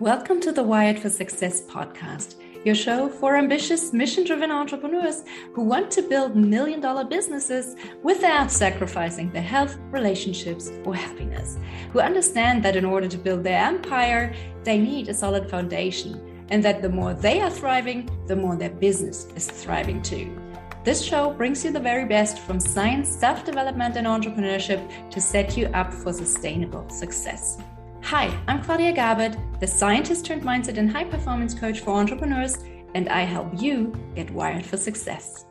Welcome to the Wired for Success podcast, your show for ambitious, mission-driven entrepreneurs who want to build million-dollar businesses without sacrificing their health, relationships, or happiness, who understand that in order to build their empire, they need a solid foundation, and that the more they are thriving, the more their business is thriving too. This show brings you the very best from science, self-development, and entrepreneurship to set you up for sustainable success. Hi, I'm Claudia Garbutt, the scientist turned mindset and high-performance coach for entrepreneurs, and I help you get wired for success.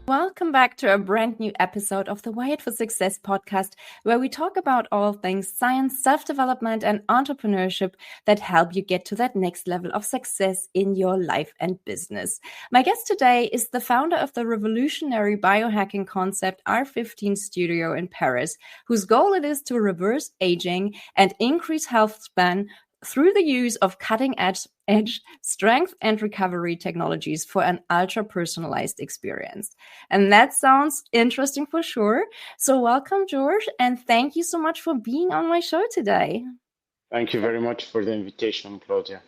Welcome back to a brand new episode of the Wired for Success podcast, where we talk about all things science, self-development, and entrepreneurship that help you get to that next level of success in your life and business. My guest today is the founder of the revolutionary biohacking concept R15 Studio in Paris, whose goal it is to reverse aging and increase health span through the use of cutting-edge strength and recovery technologies for an ultra-personalized experience. And that sounds interesting for sure. So welcome, George, and thank you so much for being on my show today. Thank you very much for the invitation, Claudia.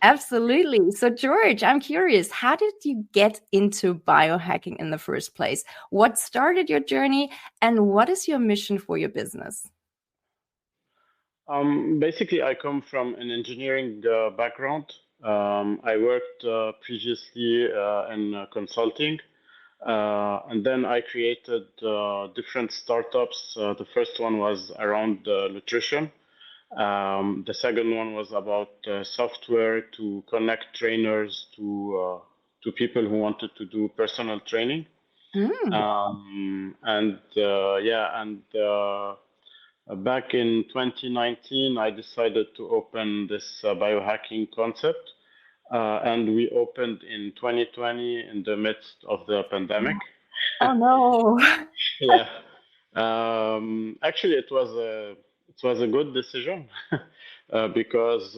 Absolutely. So, George, I'm curious, how did you get into biohacking in the first place? What started your journey, and what is your mission for your business? Basically, I come from an engineering background. I worked previously in consulting, and then I created different startups. The first one was around nutrition. The second one was about software to connect trainers to people who wanted to do personal training. Back in 2019, I decided to open this biohacking concept, and we opened in 2020 in the midst of the pandemic. Oh no! Yeah, actually, it was a good decision because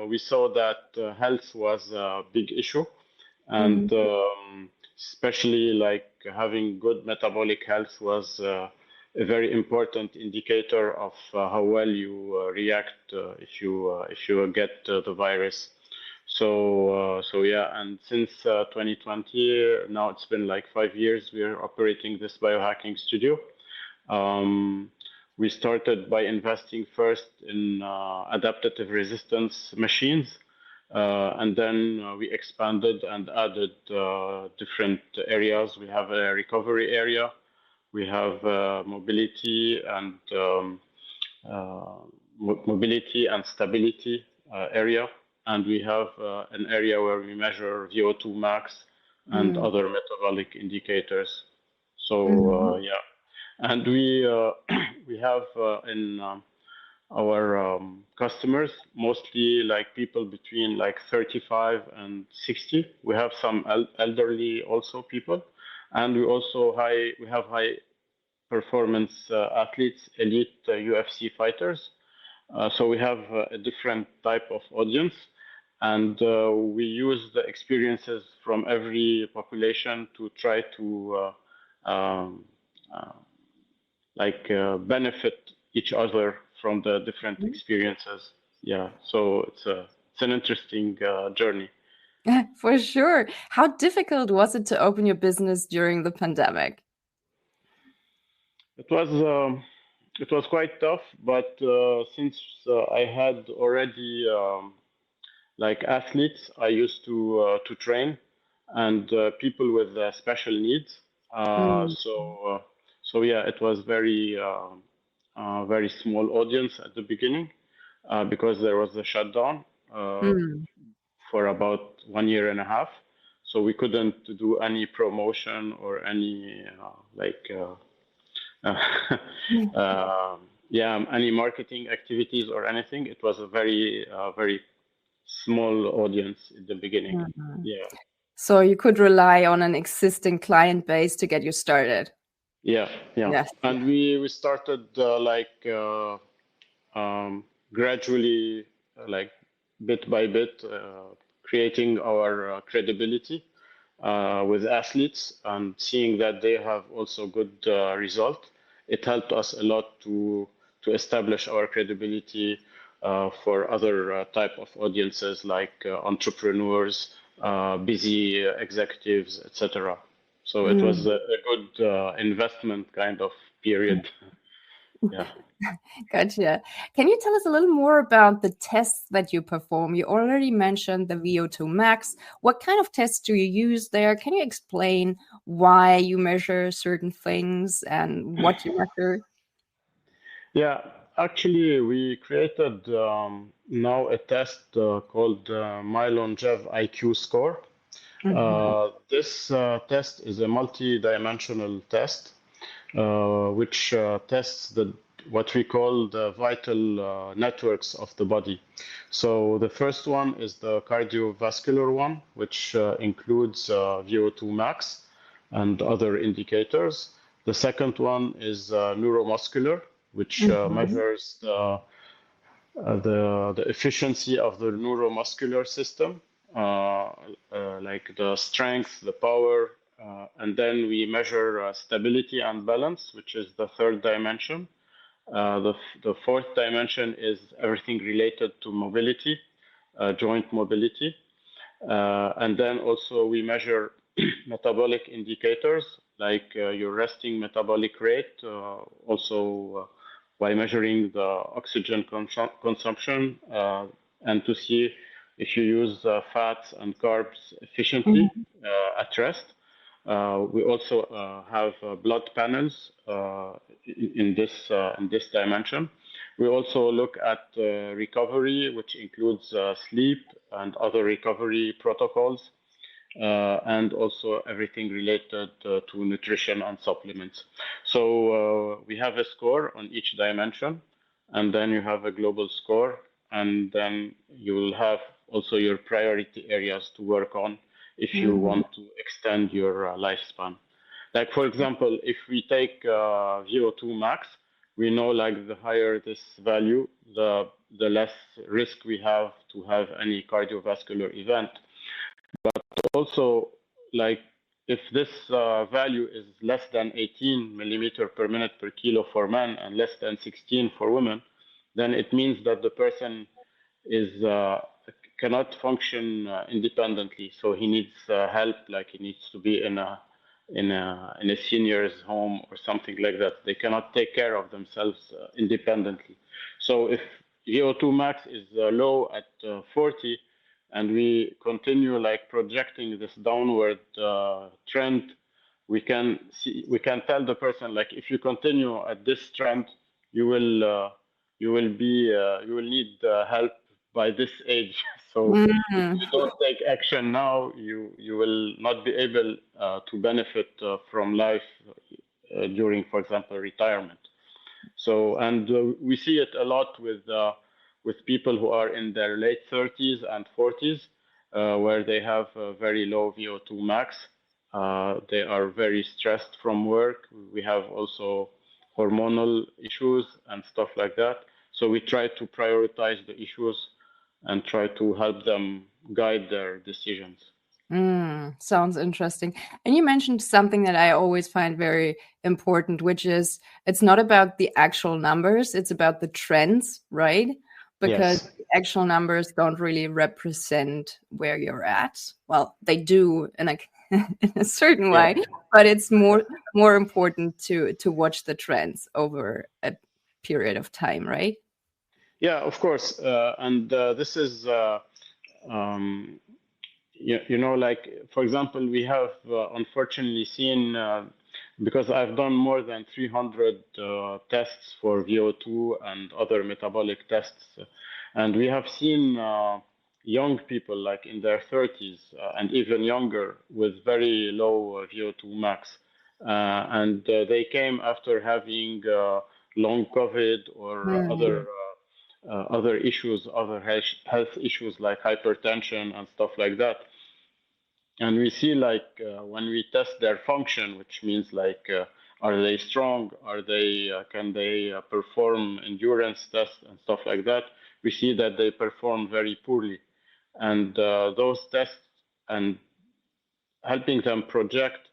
we saw that health was a big issue, and especially like having good metabolic health was a very important indicator of how well you react if you get the virus. So and since 2020, now it's been like 5 years, we are operating this biohacking studio. We started by investing first in adaptive resistance machines, and then we expanded and added different areas. We have a recovery area. We have mobility and stability area, and we have an area where we measure VO2 max and other metabolic indicators. So and we have in our customers mostly like people between like 35 and 60. We have some elderly also people. And we also have high performance athletes, elite UFC fighters. So we have a different type of audience, and we use the experiences from every population to try to benefit each other from the different experiences. Yeah, so it's an interesting journey. For sure. How difficult was it to open your business during the pandemic? It was quite tough, but since I had already like athletes, I used to train, and people with special needs. So yeah, it was very small audience at the beginning because there was a shutdown. For about 1.5 years. So we couldn't do any promotion or any any marketing activities or anything. It was a very small audience in the beginning. Yeah. So you could rely on an existing client base to get you started. Yeah. Yes. And we started gradually, like bit by bit, creating our credibility with athletes and seeing that they have also good result. It helped us a lot to establish our credibility for other type of audiences like entrepreneurs, busy executives, etc. So it was a good investment kind of period. Yeah. Gotcha. Can you tell us a little more about the tests that you perform? You already mentioned the VO2 max. What kind of tests do you use there? Can you explain why you measure certain things and what you measure? Yeah, actually, we created now a test called MyLongev IQ score. This test is a multi-dimensional test which tests what we call the vital networks of the body. So the first one is the cardiovascular one, which includes VO2 max and other indicators. The second one is neuromuscular, which measures the efficiency of the neuromuscular system, like the strength, the power, and then we measure stability and balance, which is the third dimension. The fourth dimension is everything related to mobility, joint mobility. And then also we measure metabolic indicators like your resting metabolic rate, also by measuring the oxygen consumption and to see if you use fats and carbs efficiently at rest. We also have blood panels in this dimension. We also look at recovery, which includes sleep and other recovery protocols, and also everything related to nutrition and supplements. So we have a score on each dimension, and then you have a global score, and then you will have also your priority areas to work on if you want to extend your lifespan. Like, for example, if we take VO2 max, we know like the higher this value, the less risk we have to have any cardiovascular event. But also, like, if this value is less than 18 millimeter per minute per kilo for men and less than 16 for women, then it means that the person is cannot function independently. So he needs help, like he needs to be in a senior's home or something like that. They cannot take care of themselves independently. So if VO2 max is low at 40, and we continue like projecting this downward trend, we can tell the person, like, if you continue at this trend, you will need help by this age. So if you don't take action now, you will not be able to benefit from life during, for example, retirement. So, and we see it a lot with people who are in their late 30s and 40s, where they have a very low VO2 max. They are very stressed from work. We have also hormonal issues and stuff like that. So we try to prioritize the issues and try to help them guide their decisions. Sounds interesting. And you mentioned something that I always find very important, which is it's not about the actual numbers, it's about the trends, right? Because the actual numbers don't really represent where you're at. Well, they do in a certain way, but it's more important to watch the trends over a period of time, right? Yeah, of course. And this is, like, for example, we have unfortunately seen, because I've done more than 300 tests for VO2 and other metabolic tests, and we have seen young people like in their 30s and even younger with very low VO2 max. And they came after having long COVID or other issues, other health issues like hypertension and stuff like that. And we see like when we test their function, which means like, are they strong? Are they, can they perform endurance tests and stuff like that? We see that they perform very poorly. And those tests and helping them project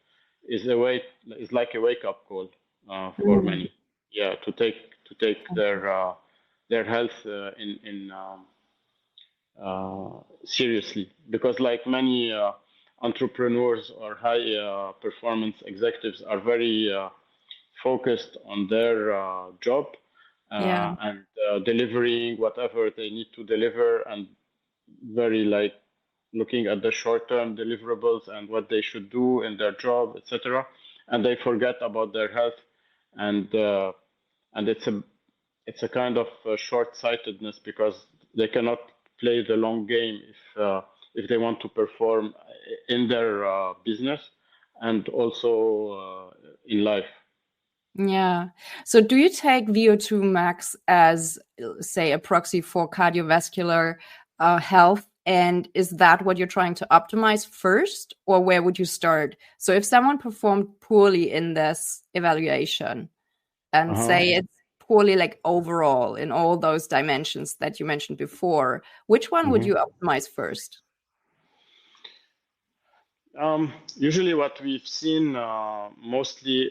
is like a wake-up call for many. Yeah, to take their their health seriously, because like many entrepreneurs or high performance executives are very focused on their job and delivering whatever they need to deliver, and very like looking at the short-term deliverables and what they should do in their job, etc. And they forget about their health, and it's a kind of short-sightedness, because they cannot play the long game if they want to perform in their business and also in life. Yeah. So do you take VO2 max as, say, a proxy for cardiovascular health? And is that what you're trying to optimize first, or where would you start? So if someone performed poorly in this evaluation and say it's poorly like overall in all those dimensions that you mentioned before, which one would you optimize first? Usually what we've seen mostly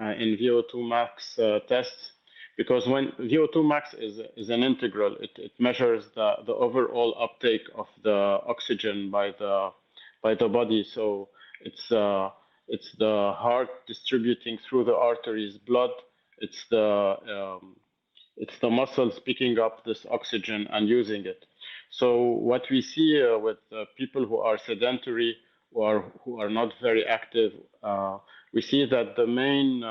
in VO2 max tests, because when VO2 max is an integral, it measures the overall uptake of the oxygen by the body. So it's the heart distributing through the arteries blood. It's the muscles picking up this oxygen and using it. So what we see with people who are sedentary or who are not very active, we see that the main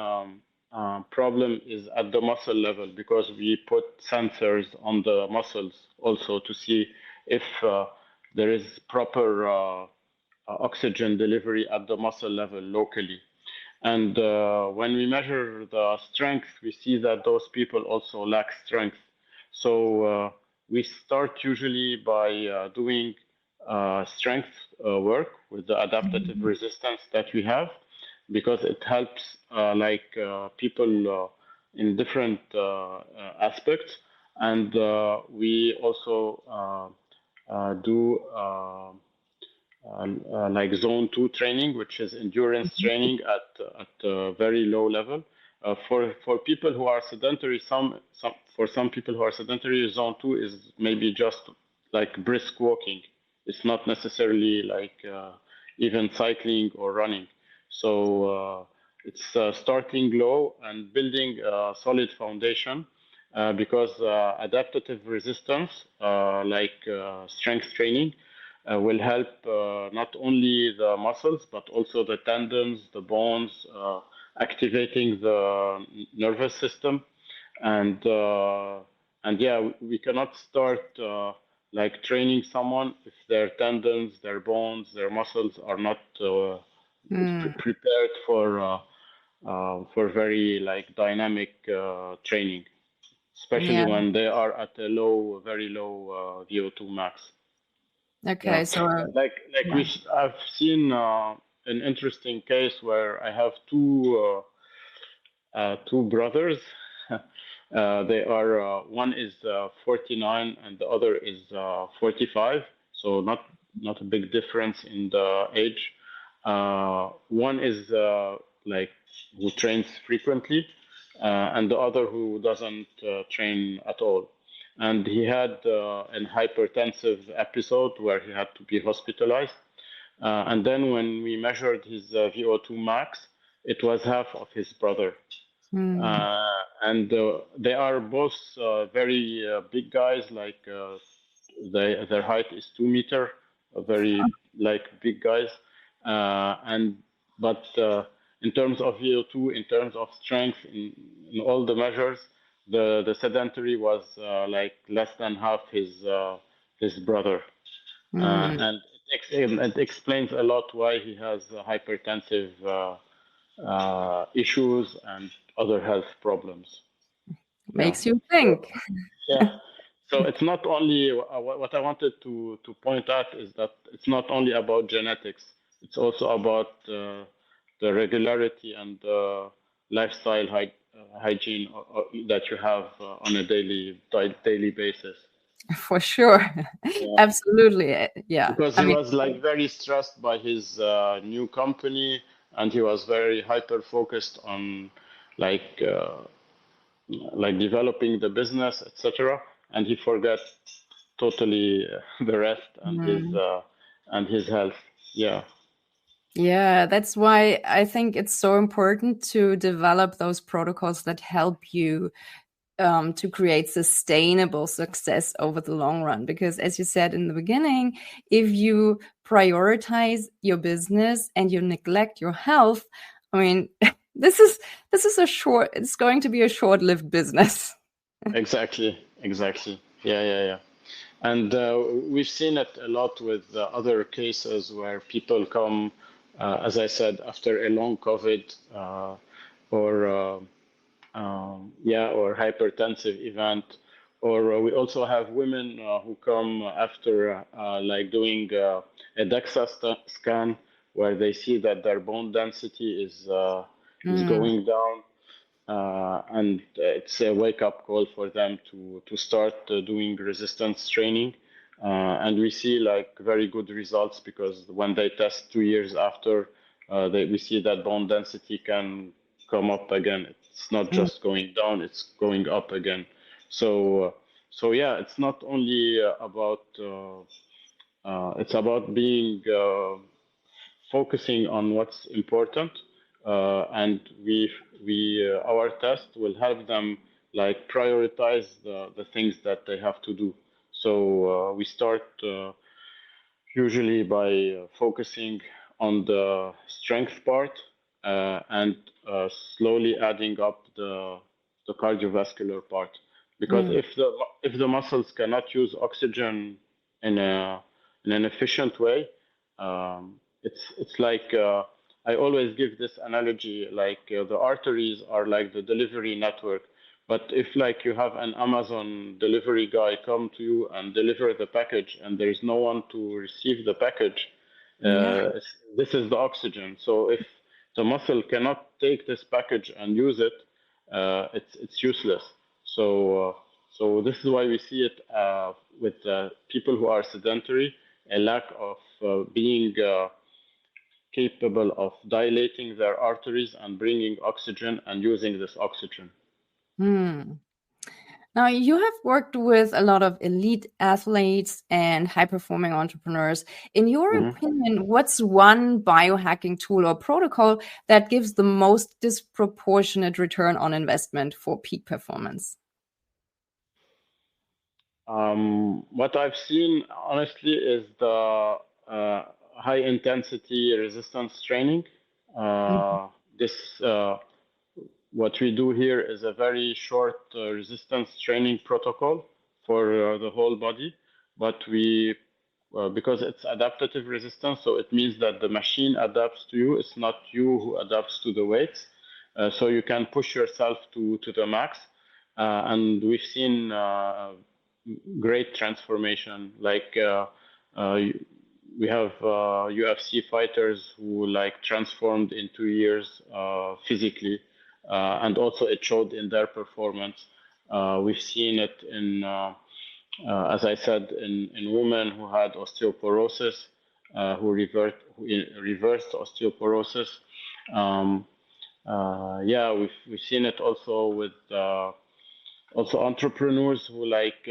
problem is at the muscle level, because we put sensors on the muscles also to see if there is proper oxygen delivery at the muscle level locally. And when we measure the strength, we see that those people also lack strength. So we start usually by doing strength work with the adaptive resistance that we have, because it helps people in different aspects. And we also do like zone 2 training, which is endurance training at a very low level. For people who are sedentary, for some people who are sedentary, zone 2 is maybe just like brisk walking. It's not necessarily like even cycling or running. So it's starting low and building a solid foundation, because adaptive resistance, strength training, will help not only the muscles but also the tendons, the bones, activating the nervous system, and yeah, we cannot start like training someone if their tendons, their bones, their muscles are not prepared for very like dynamic training, especially when they are at a very low VO2 max. Okay, yeah. so I've seen an interesting case where I have two brothers. They are one is 49 and the other is 45, so not a big difference in the age. One is who trains frequently, and the other who doesn't train at all. And he had an hypertensive episode where he had to be hospitalized. And then when we measured his VO2 max, it was half of his brother. And they are both very big guys, like their height is 2 meters, very like big guys. But in terms of VO2, in terms of strength, in all the measures, the sedentary was like less than half his brother. And it explains a lot why he has hypertensive issues and other health problems. Makes you think. Yeah. So it's not only what I wanted to point out is that it's not only about genetics. It's also about the regularity and the lifestyle hygiene that you have on a daily basis. For sure. Yeah. Absolutely. Yeah. Because he was like very stressed by his new company, and he was very hyper focused on like like developing the business, etc., and he forgot totally the rest and his health. Yeah. Yeah, that's why I think it's so important to develop those protocols that help you to create sustainable success over the long run. Because as you said in the beginning, if you prioritize your business and you neglect your health, I mean, this is it's going to be a short-lived business. Exactly. Yeah. And we've seen it a lot with other cases where people come, as I said, after a long COVID or or hypertensive event. Or we also have women who come after like doing a DEXA scan where they see that their bone density is going down. And it's a wake-up call for them to start doing resistance training. And we see like very good results because when they test 2 years after, we see that bone density can come up again. It's not just going down; it's going up again. So yeah, it's not only about it's about being focusing on what's important, and our test will help them like prioritize the things that they have to do. So we start usually by focusing on the strength part and slowly adding up the cardiovascular part. Because if the muscles cannot use oxygen in an efficient way, it's like I always give this analogy, like the arteries are like the delivery network. But if like you have an Amazon delivery guy come to you and deliver the package and there is no one to receive the package, this is the oxygen. So if the muscle cannot take this package and use it, it's useless. So this is why we see it with people who are sedentary, a lack of being capable of dilating their arteries and bringing oxygen and using this oxygen. Now, you have worked with a lot of elite athletes and high-performing entrepreneurs. In your opinion, what's one biohacking tool or protocol that gives the most disproportionate return on investment for peak performance? What I've seen, honestly, is the high-intensity resistance training. What we do here is a very short resistance training protocol for the whole body, but because it's adaptive resistance, so it means that the machine adapts to you. It's not you who adapts to the weights. So you can push yourself to the max. And we've seen great transformation. Like we have UFC fighters who like transformed in 2 years physically. And also it showed in their performance. We've seen it in, as I said, in women who had osteoporosis, who reversed osteoporosis. We've seen it also with also entrepreneurs who like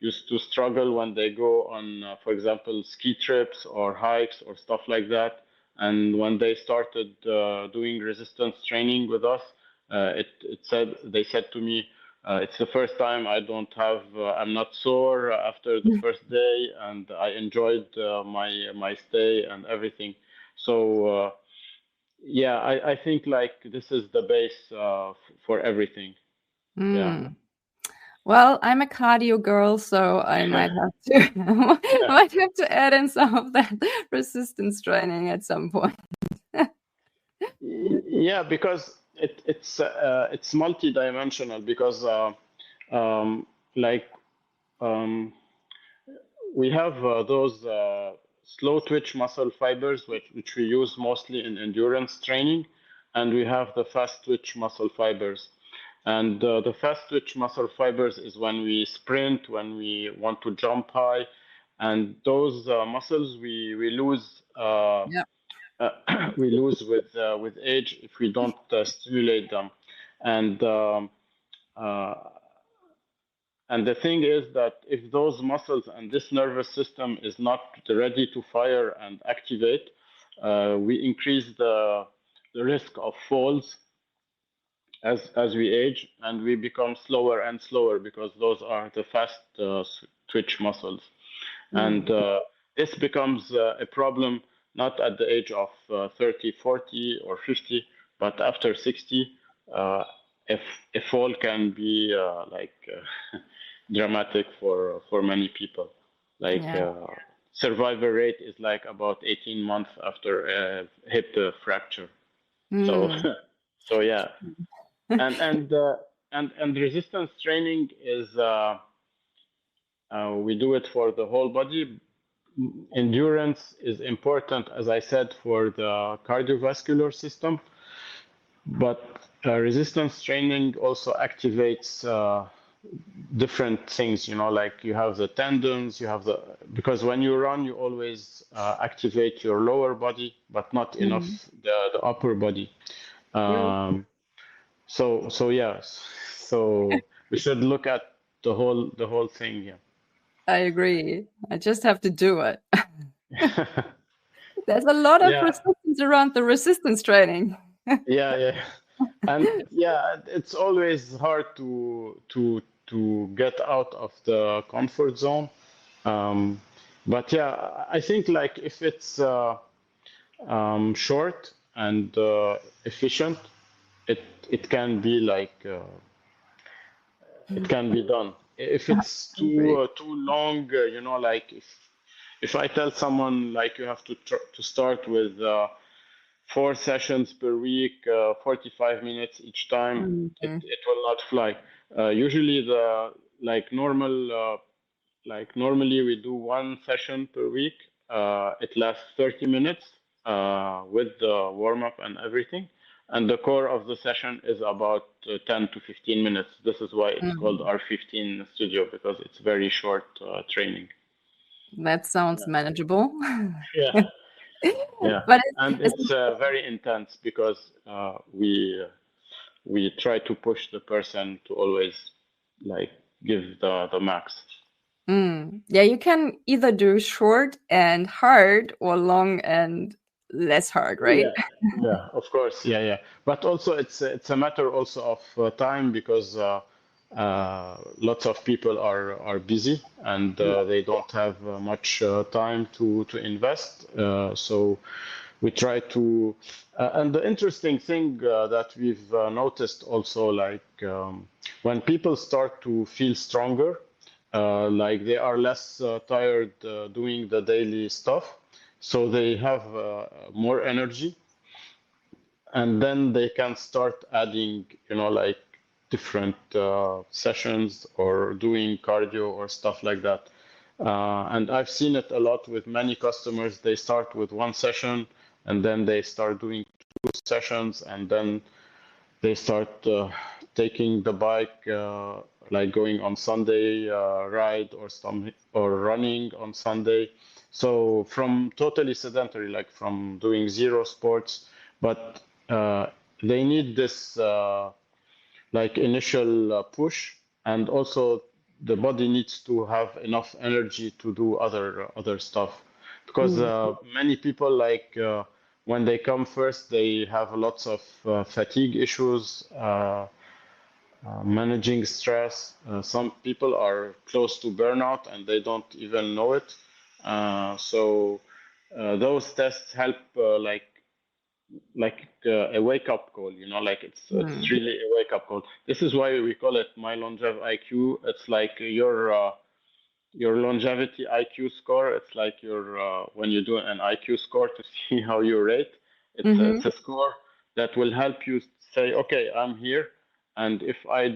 used to struggle when they go on, for example, ski trips or hikes or stuff like that. And when they started doing resistance training with us, they said to me, it's the first time I'm not sore after the first day, and I enjoyed my stay and everything. So I think like this is the base for everything. Yeah. Well, I'm a cardio girl, so I might have to add in some of that resistance training at some point. Yeah, because it's multidimensional. Because we have those slow twitch muscle fibers which we use mostly in endurance training, and we have the fast twitch muscle fibers. And the fast twitch muscle fibers is when we sprint, when we want to jump high, and those muscles we lose. We lose with age if we don't stimulate them. And and the thing is that if those muscles and this nervous system is not ready to fire and activate, we increase the risk of falls as we age, and we become slower and slower because those are the fast twitch muscles. And this becomes a problem not at the age of 30, 40, or 50, but after 60. If a fall can be dramatic for many people. Survival rate is like about 18 months after a hip fracture. So yeah, and resistance training is we do it for the whole body. Endurance is important, as I said, for the cardiovascular system, but resistance training also activates different things, like you have the tendons, because when you run, you always activate your lower body, but not enough the upper body. So yes, so we should look at the whole thing. Yeah, I agree. I just have to do it. There's a lot of resistance around the resistance training. yeah, and it's always hard to get out of the comfort zone. But yeah, I think like if it's short and efficient, it can be like it can be done. If it's too long, like if I tell someone like you have to start with 4 sessions per week, 45 minutes each time, it will not fly. Usually normally we do 1 session per week. It lasts 30 minutes with the warm up and everything. And the core of the session is about 10 to 15 minutes. This is why it's called R15 Studio, because it's very short training. That sounds manageable. Yeah. But it's very intense because we try to push the person to always like give the max. Yeah, you can either do short and hard or long and less hard, right? Yeah, of course. Yeah. But also it's a matter also of time, because lots of people are busy and they don't have much time to invest. So we try to, and the interesting thing that we've noticed also, like when people start to feel stronger, like they are less tired doing the daily stuff, so they have more energy, and then they can start adding, like different sessions or doing cardio or stuff like that. And I've seen it a lot with many customers. They start with 1 session and then they start doing 2 sessions, and then they start taking the bike, like going on Sunday ride or running on Sunday. So from totally sedentary, like from doing 0 sports, but they need this like initial push, and also the body needs to have enough energy to do other stuff, because many people like when they come first, they have lots of fatigue issues, managing stress. Some people are close to burnout and they don't even know it. So those tests help a wake-up call, like it's really a wake-up call. This is why we call it my longevity IQ. It's like your longevity IQ score. It's like your when you do an IQ score to see how you rate. It's a score that will help you say, okay, I'm here, and if I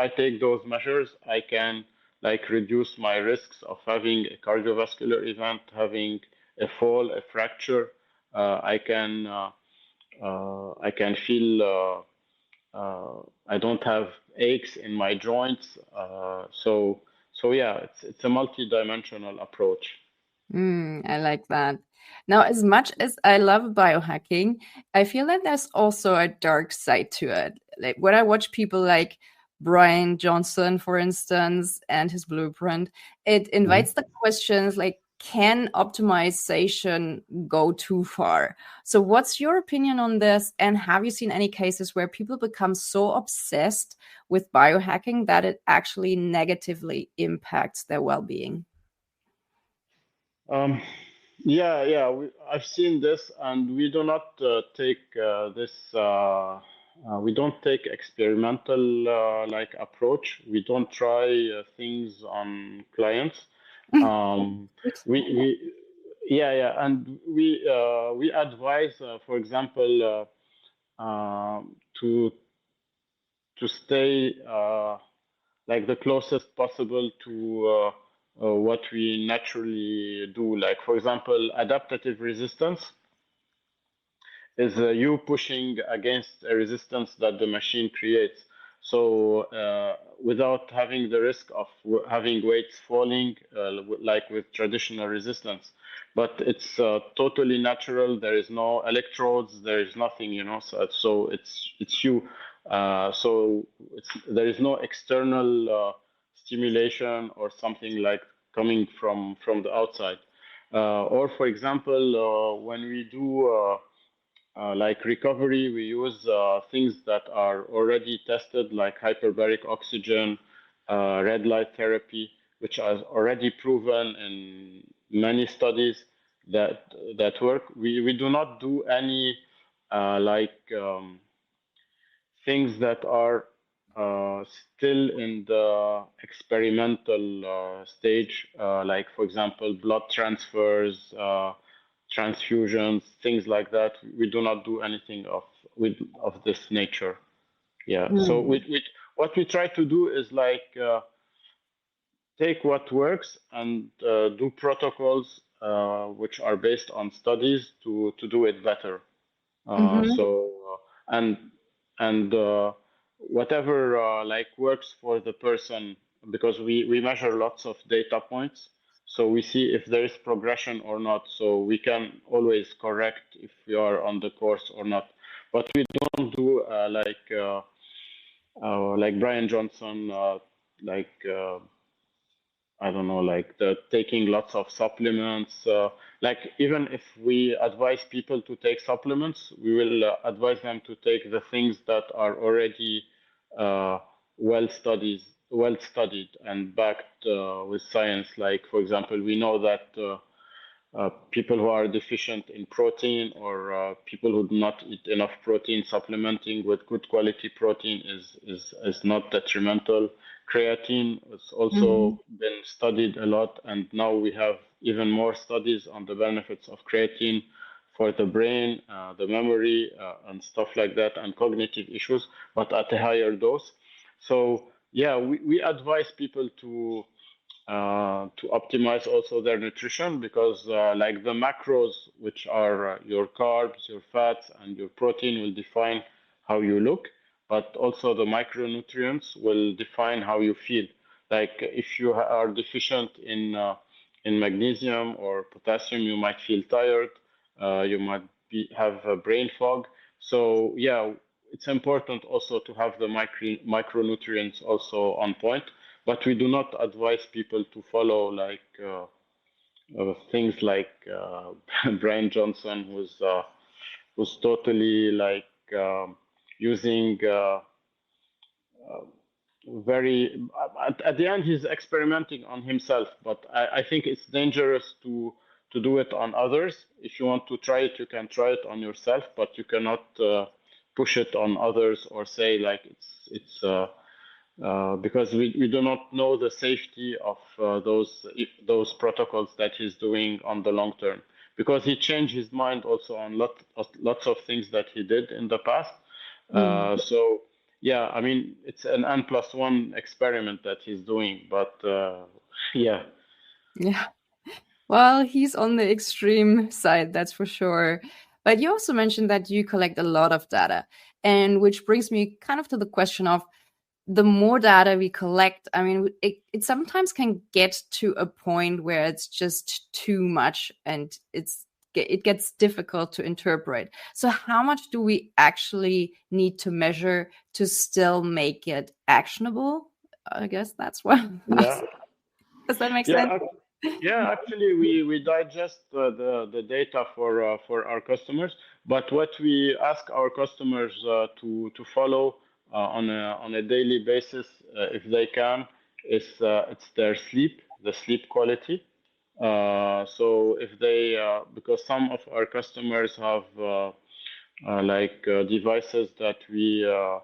take those measures, I can like reduce my risks of having a cardiovascular event, having a fall, a fracture. I can feel I don't have aches in my joints. So yeah, it's a multi-dimensional approach. I like that. Now, as much as I love biohacking, I feel like there's also a dark side to it. Like when I watch people like Brian Johnson, for instance, and his blueprint, it invites the questions like, can optimization go too far? So what's your opinion on this? And have you seen any cases where people become so obsessed with biohacking that it actually negatively impacts their well-being? Yeah. I've seen this, and we do not take this. We don't take experimental like approach. We don't try things on clients. We and we advise, for example, to stay like the closest possible to what we naturally do. Like, for example, adaptative resistance is you pushing against a resistance that the machine creates. So without having the risk of having weights falling, like with traditional resistance. But it's totally natural. There is no electrodes. There is nothing, So it's you. So there is no external stimulation or something like coming from the outside. Or for example, when we do like recovery, we use things that are already tested, like hyperbaric oxygen, red light therapy, which are already proven in many studies that work. We do not do any things that are still in the experimental stage, like, for example, blood transfers, transfusions, things like that. We do not do anything of this nature. Yeah. So what we try to do is like take what works and do protocols which are based on studies to do it better. So and whatever like works for the person, because we measure lots of data points, so we see if there is progression or not, so we can always correct if we are on the course or not. But we don't do like Brian Johnson, I don't know, like taking lots of supplements. Like, even if we advise people to take supplements, we will advise them to take the things that are already well studied and backed with science. Like, for example, we know that people who are deficient in protein, or people who do not eat enough protein, supplementing with good quality protein is not detrimental. Creatine has also been studied a lot, and now we have even more studies on the benefits of creatine for the brain, the memory, and stuff like that, and cognitive issues, but at a higher dose. So yeah, we advise people to optimize also their nutrition, because like the macros, which are your carbs, your fats, and your protein, will define how you look, but also the micronutrients will define how you feel. Like, if you are deficient in magnesium or potassium, you might feel tired, you might have a brain fog. So yeah, it's important also to have the micronutrients also on point. But we do not advise people to follow like things like Brian Johnson, who's totally like using very. At the end, he's experimenting on himself. But I think it's dangerous to do it on others. If you want to try it, you can try it on yourself, but you cannot push it on others, or say like it's. Because we do not know the safety of those protocols that he's doing on the long term, because he changed his mind also on lots of things that he did in the past. So yeah, I mean, it's an N+1 experiment that he's doing, but yeah. Well, he's on the extreme side, that's for sure. But you also mentioned that you collect a lot of data, and which brings me kind of to the question of, the more data we collect, I mean, it sometimes can get to a point where it's just too much, and it's it gets difficult to interpret. So how much do we actually need to measure to still make it actionable? I guess that's what. Yeah. Does that make sense? Yeah. Yeah, actually, we digest the data for our customers, but what we ask our customers to follow on a daily basis, if they can, is it's their sleep, the sleep quality. So if they, because some of our customers have devices that we uh,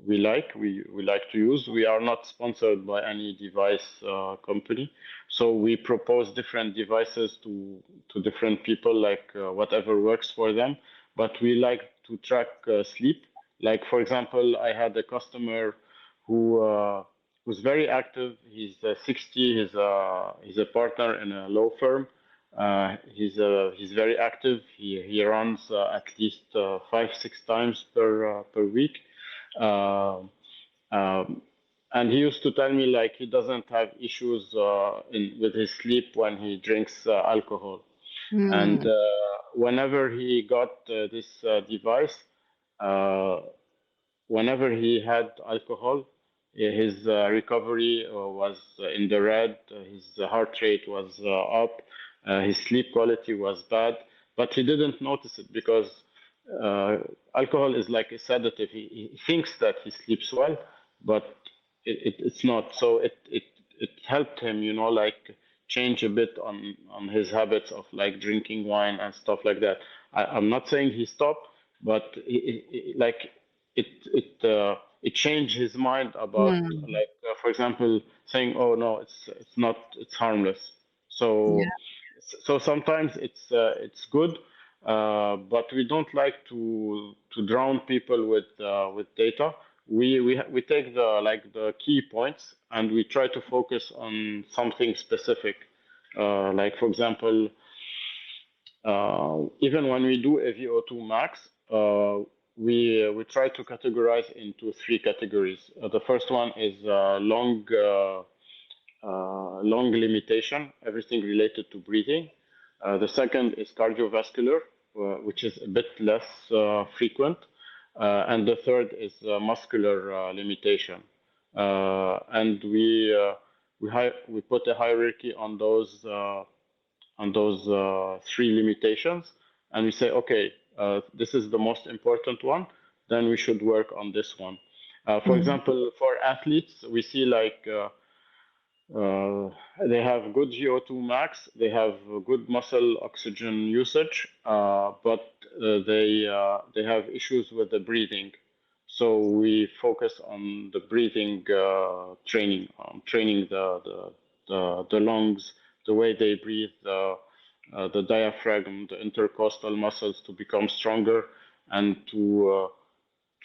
we like to use. We are not sponsored by any device company, so we propose different devices to different people, like whatever works for them. But we like to track sleep. Like for example, I had a customer who who's very active. He's 60. He's a partner in a law firm. He's very active. He runs at least 5-6 times per week. Uh, um, and he used to tell me like he doesn't have issues with his sleep when he drinks alcohol. And whenever he got this device, uh, whenever he had alcohol, his recovery was in the red, his heart rate was up, his sleep quality was bad, but he didn't notice it because uh, alcohol is like a sedative. He thinks that he sleeps well, but it's not. So it helped him, like change a bit on his habits of like drinking wine and stuff like that. I'm not saying he stopped, but like it changed his mind about like for example saying, oh no, it's not, it's harmless. So Yeah. so sometimes it's good, but we don't like to drown people with data. We take the key points and we try to focus on something specific. Like for example, even when we do a VO2 max, we try to categorize into three categories. The first one is long limitation, everything related to breathing. The second is cardiovascular, which is a bit less frequent. And the third is muscular limitation. And we put a hierarchy on those three limitations, and we say, okay, this is the most important one, then we should work on this one. For example, for athletes, we see like they have good VO2 max, they have good muscle oxygen usage, but they have issues with the breathing. So we focus on the breathing training, training the lungs, the way they breathe, the diaphragm, the intercostal muscles to become stronger and to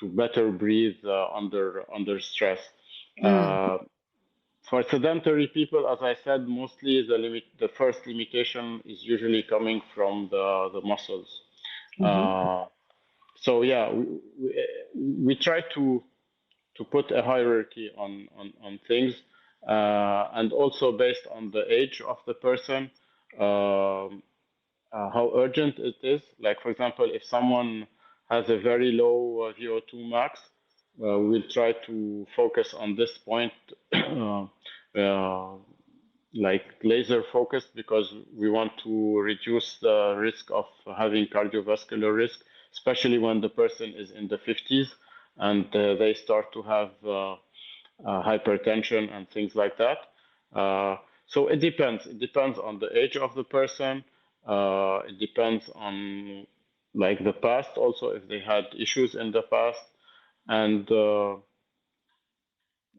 better breathe under stress. For sedentary people, as I said, mostly the first limitation is usually coming from the muscles. So yeah, we try to put a hierarchy on things, and also based on the age of the person, how urgent it is. Like for example, if someone has a very low VO2 max, we'll try to focus on this point, uh, like laser focused, because we want to reduce the risk of having cardiovascular risk, especially when the person is in the 50s and they start to have hypertension and things like that. So it depends. It depends on the age of the person. It depends on like the past also, if they had issues in the past, and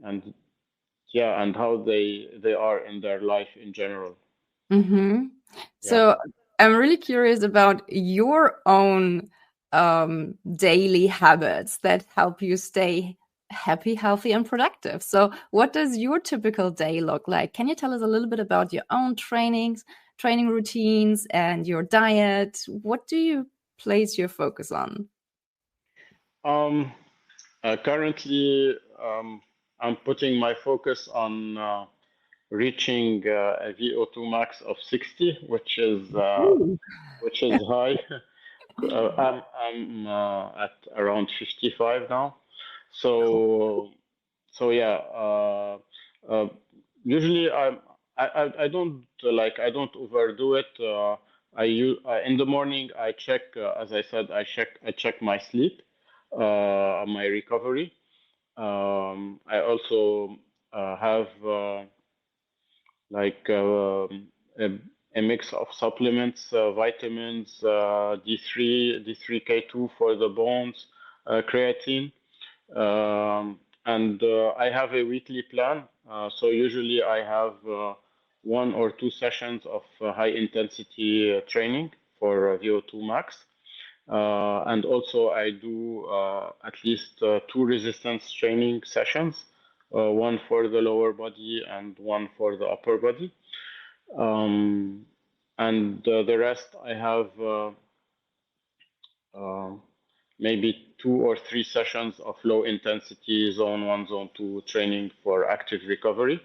and yeah, and how they are in their life in general. So I'm really curious about your own daily habits that help you stay happy, healthy, and productive. So what does your typical day look like? Can you tell us a little bit about your own training routines, and your diet? What do you place your focus on? Currently, I'm putting my focus reaching a VO2 max of 60, Ooh. which is high. I'm at around 55 now. So yeah. Uh, Usually I don't I don't overdo it. In the morning I check, as I said, I check my sleep, my recovery. I also have like a, a mix of supplements, vitamins, D3K2 for the bones, creatine, and I have a weekly plan. So usually I have 1 or 2 sessions of high intensity training for VO2 max. And also I do at least 2 resistance training sessions, one for the lower body and one for the upper body. Um, and the rest I have uh, maybe 2 or 3 sessions of low intensity zone 1, zone 2 training for active recovery.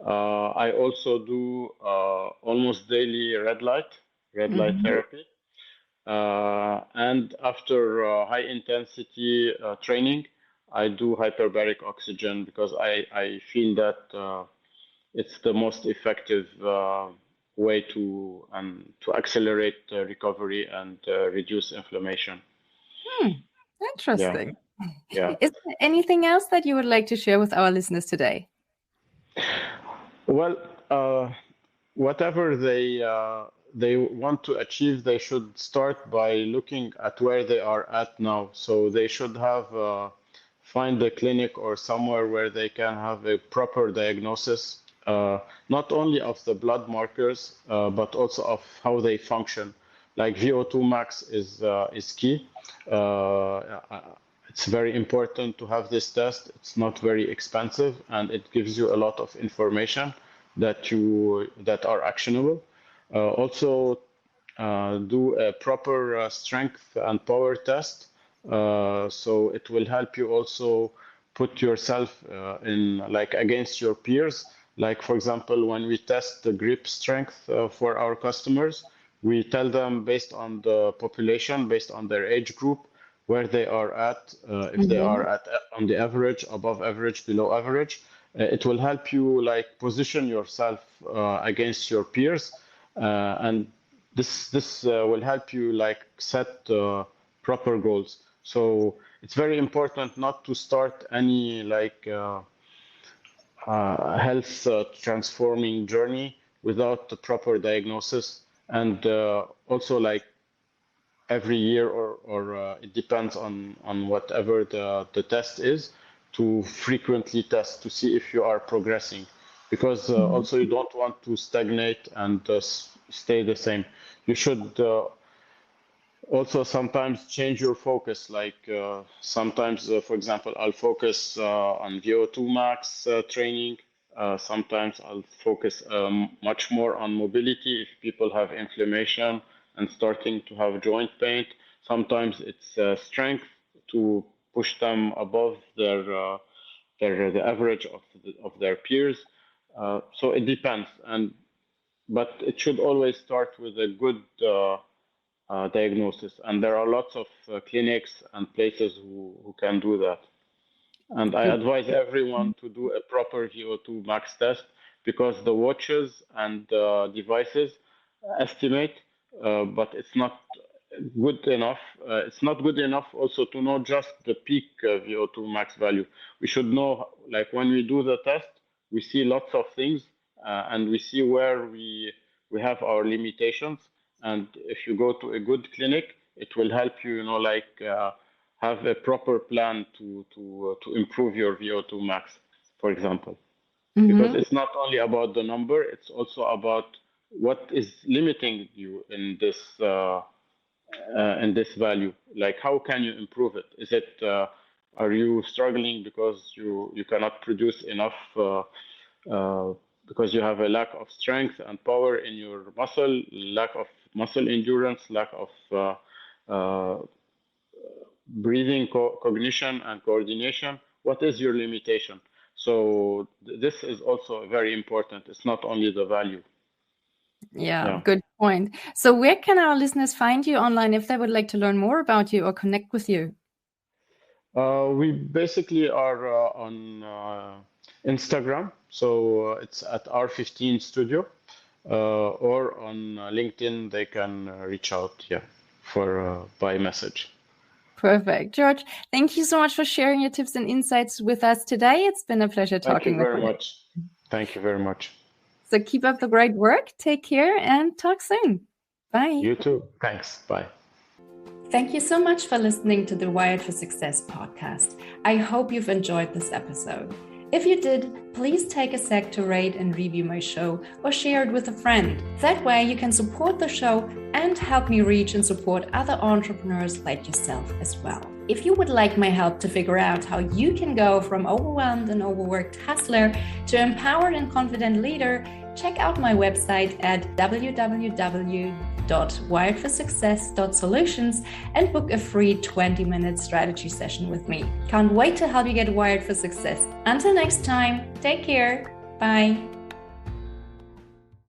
I also do almost daily red light therapy. And after high intensity training, I do hyperbaric oxygen because I feel that it's the most effective way to accelerate recovery and reduce inflammation. Interesting. Yeah. Is there anything else that you would like to share with our listeners today? Well, whatever they want to achieve, they should start by looking at where they are at now. So they should have find a clinic or somewhere where they can have a proper diagnosis, not only of the blood markers, but also of how they function. Like VO2 max is key. It's very important to have this test. It's not very expensive, and it gives you a lot of information that are actionable. Also, do a proper strength and power test. So it will help you also put yourself in like against your peers. Like for example, when we test the grip strength for our customers, we tell them based on the population, based on their age group, where they are at, if they are at on the average, above average, below average. It will help you like position yourself against your peers, and this will help you like set proper goals. So it's very important not to start any health transforming journey without the proper diagnosis, and also like every year or it depends on whatever the test is, to frequently test to see if you are progressing, because also you don't want to stagnate and stay the same. You should also sometimes change your focus, like sometimes for example I'll focus on VO2 max training. Sometimes I'll focus much more on mobility if people have inflammation and starting to have joint pain. Sometimes it's strength to push them above the average of their peers. So it depends, but it should always start with a good diagnosis, and there are lots of clinics and places who can do that. And I advise everyone to do a proper VO2 max test, because the watches and devices estimate, but it's not good enough. It's not good enough also to know just the peak VO2 max value. We should know, like when we do the test, we see lots of things, and we see where we have our limitations. And if you go to a good clinic, it will help you, have a proper plan to improve your VO2 max, for example. Because it's not only about the number, it's also about what is limiting you in this value. Like, how can you improve it? Is it are you struggling because you cannot produce enough because you have a lack of strength and power in your muscle, lack of muscle endurance, lack of breathing cognition and coordination? What is your limitation? So this is also very important. It's not only the value. Yeah, good point. So where can our listeners find you online if they would like to learn more about you or connect with you? We basically are on Instagram, so it's at R15 Studio, or on LinkedIn they can reach out, for by message. Perfect. George, thank you so much for sharing your tips and insights with us today. It's been a pleasure talking with you. Thank you very much. Thank you very much. So keep up the great work. Take care and talk soon. Bye. You too. Thanks. Bye. Thank you so much for listening to the Wired for Success podcast. I hope you've enjoyed this episode. If you did, please take a sec to rate and review my show or share it with a friend. That way you can support the show and help me reach and support other entrepreneurs like yourself as well. If you would like my help to figure out how you can go from overwhelmed and overworked hustler to empowered and confident leader, check out my website at www.wiredforsuccess.solutions and book a free 20-minute strategy session with me. Can't wait to help you get wired for success. Until next time, take care. Bye.